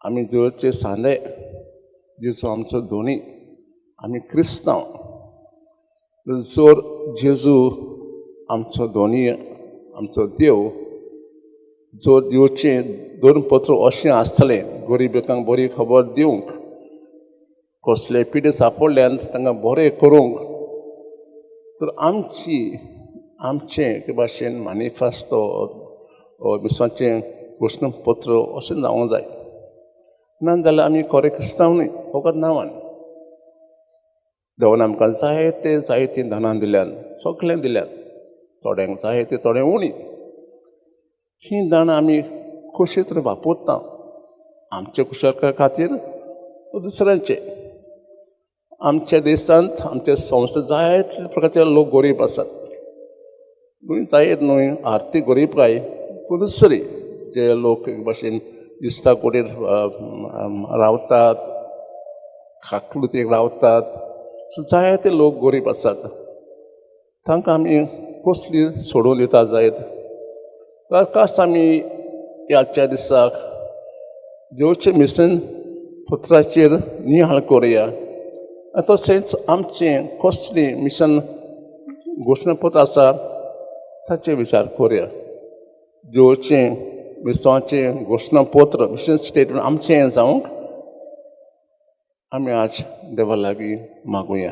आमी देवचे सांदे जेजू आमचो दोनी आमी क्रिस्तांव जोर जेजू आमचो दोनी आमचो देव जो देवचे दोन पत्र अशें आसतलें गरिबांक बरी खबर दिवंक कसले पिडे सापडल्यान तांकां बरें करूंक तर आमचें भाशेन मॅनिफेस्टो विश्वाचें घोशणापत्र अशें जावंक जाय नाजाल्यार आमी खरे क्रिस्तांव न्ही फकत नांवान देवान आमकां जायते दानां दिल्यान सगळें दिल्यान थोड्यांक जायते थोडे उणी ही दाणां आमी कशी तरी वापरता आमचे कुशळकाये खातीर दुसऱ्यांचे आमच्या देशांत आमच्या संस्थेंत जायते प्रकारचे लोक गरीब आसात जायत न्हय आर्थीक गरीबकाय पूण दुसरी जे लोक एक भाशेन दिसता कुटीर रावतात खाकलुतेक रावतात जायते लोक गरीब आसात तांकां आमी कसली सोडून दिता जायत खास आमी ह्याच्या दिसाक देवचे मिशन पुत्राचेर नियाळ करुया तशेंच आमचें कसली मिशन घोशणापत्र आसा ताचे विचार करुया देवचें विश्वाचें घोशणापत्र मिशन स्टेटमेंट आमचें जावंक आमी आज देवा लागीं मागुया.